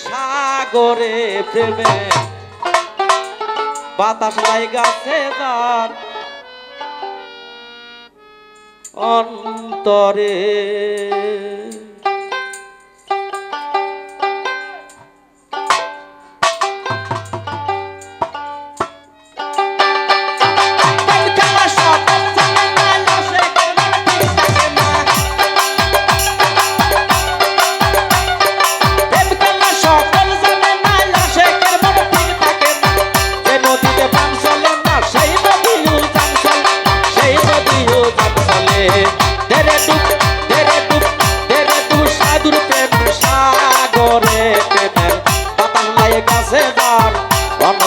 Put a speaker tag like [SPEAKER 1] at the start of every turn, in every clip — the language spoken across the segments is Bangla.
[SPEAKER 1] সাগরে প্রেমে বাতাস লাইগাছে যার অন্তরে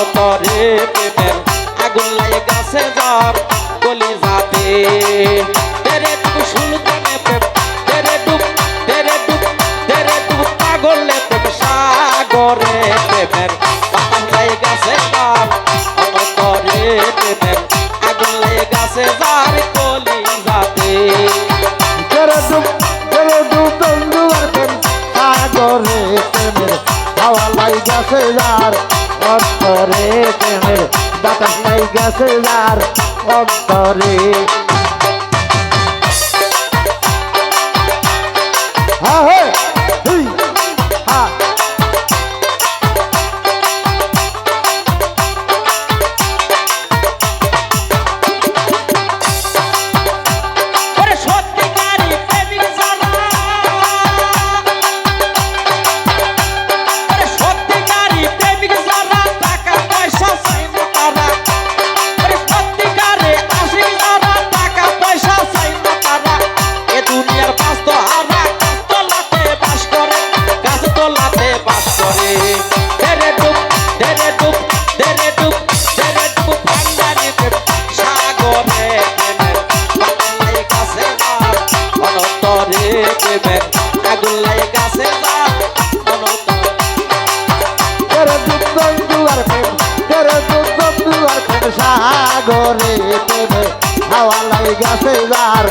[SPEAKER 1] অন্তরে প্রেমের আগুন লাইগাছে যার কলিজাতে তেরে ডুব সুলতানে প্রেম তেরে ডুব পাগলে প্রেম সাগরে প্রেমের বাতাস লাইগাছে যার অন্তরে প্রেমের আগুন লাইগাছে যার কলিজাতে
[SPEAKER 2] তেরে ডুব বন্ধু আর প্রেম সাগরে প্রেমের হাওয়া লাইগাছে যার অন্তরে প্রেমের বাতাস লাইগাছে যার অন্তরে হা হে হুই হা
[SPEAKER 1] আগুন লাইগাছে যার
[SPEAKER 2] তেরে ডুব বন্ধু আর প্রেম তেরে ডুব বন্ধু আর প্রেম সাগরে প্রেমের হাওয়া লাইগাছে যার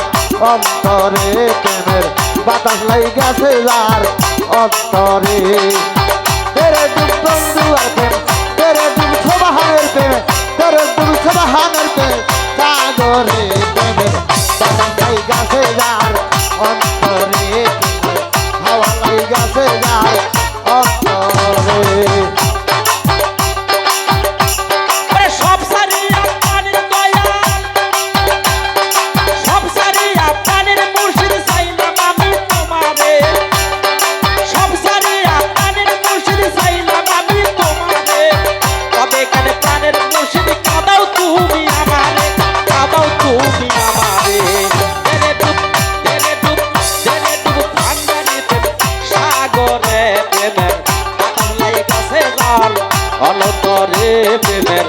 [SPEAKER 2] অন্তরে প্রেমের বাতাস লাইগাছে যার অন্তরে তেরে ডুব বন্ধু আর প্রেম তেরে ডুব সবাহানের প্রেম তেরে ডুব সবাহানের প্রেম সাগরে প্রেমের বাতাস লাইগাছে যার অন্তরে হাওয়া লাইগাছে যার অন্তরে
[SPEAKER 1] অন্তরে প্রেমের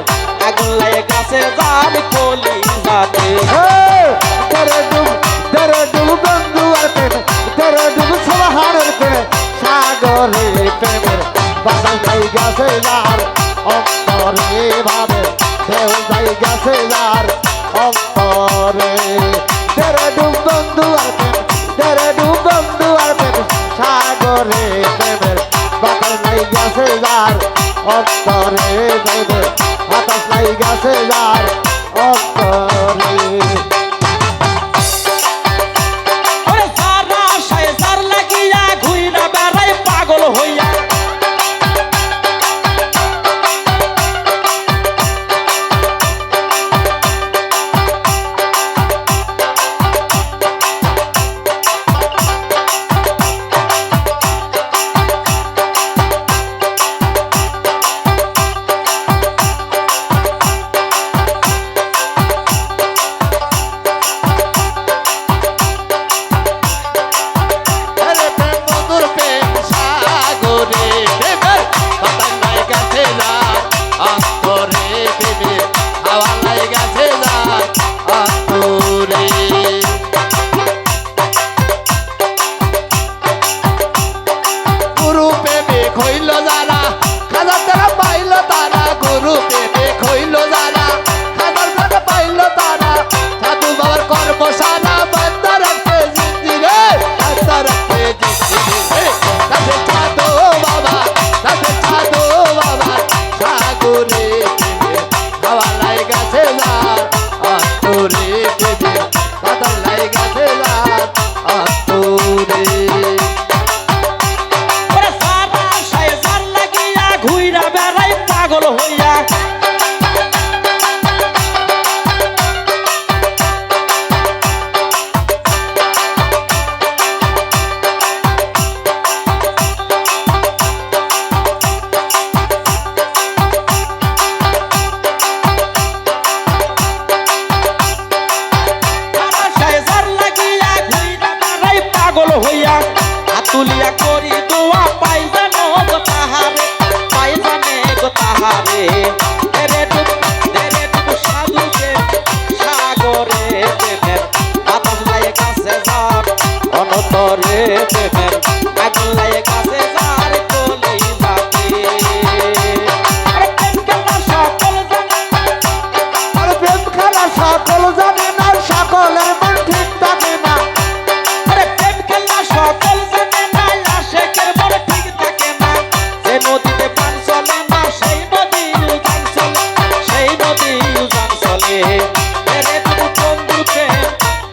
[SPEAKER 1] আগুন লাইগাছে যার কলিজাতে
[SPEAKER 2] তেরে ডুব বন্ধু আর প্রেম তেরে ডুব সবাহানের প্রেম সাগরে প্রেমের বাতাস লাইগাছে যার অন্তরে ভাবে ঢেউ লাইগাছে যার অন্তরে তেরে ডুব বন্ধু আর প্রেম তেরে ডুব বন্ধু আর প্রেম সাগরে প্রেমের বাতাস লাইগাছে যার অন্তরে প্রেমের বাতাস লাইগাছে যার অন্তরে
[SPEAKER 1] পাগল হইয়া পাগল হইয়া পাগল হইয়া হাতুলিয়া করি দোয়া পাই জানো গো তাহারে পাই জানে গো তাহারে তেরে ডুব সাধুকে সাগরে প্রেমের বাতাস লায়ে কাছে যার অনতরে প্রেমের আগুন লায়ে কাছে যার কলি যাতে আরে প্রেম খেলা সকল জানে
[SPEAKER 2] আর প্রেম খেলা সকল জানে না সকলের মন ঠিক থাকে না
[SPEAKER 1] আরে প্রেম খেলা সকল জানে না আশেকের মন ঠিক থাকে না যে নদীতে পান চলে না সেই নদী উজান চলে সেই নদী উজান চলে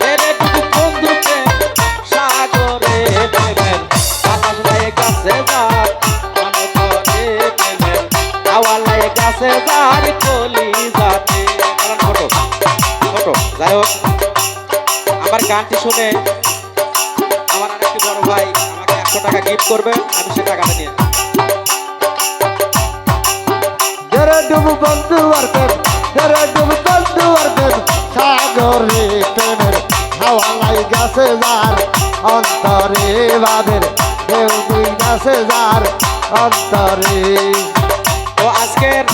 [SPEAKER 1] তেরে টুকু বন্ধুকে সাগরে প্রেমের বাতাস লায়ে গাছে যার অনতরে প্রেমের হাওয়া লায়ে গাছে যার কলি যাতে ফটো যাই হোক আমার গানটি শুনে আমার আরেকটি বড় ভাই আমাকে 100 টাকা গিফট করবে আমি সে টাকাটা নিয়ে
[SPEAKER 2] তেরে ডুব বন্ধু আর প্রেম তেরে ডুব বন্ধু আর প্রেম সাগরে প্রেমের হাওয়া লাই গাছে যার অন্তরে বাদের ঢেউ দুই গাছে যার অন্তরে।
[SPEAKER 1] তো আজকের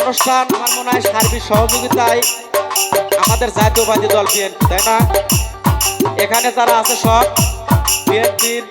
[SPEAKER 1] অনুষ্ঠান আমার মনে হয় সার্বিক সহযোগিতায় আমাদের জাতীয়বাদী দল বিএনপি, তাই না? এখানে যারা আছে সব বিএনপির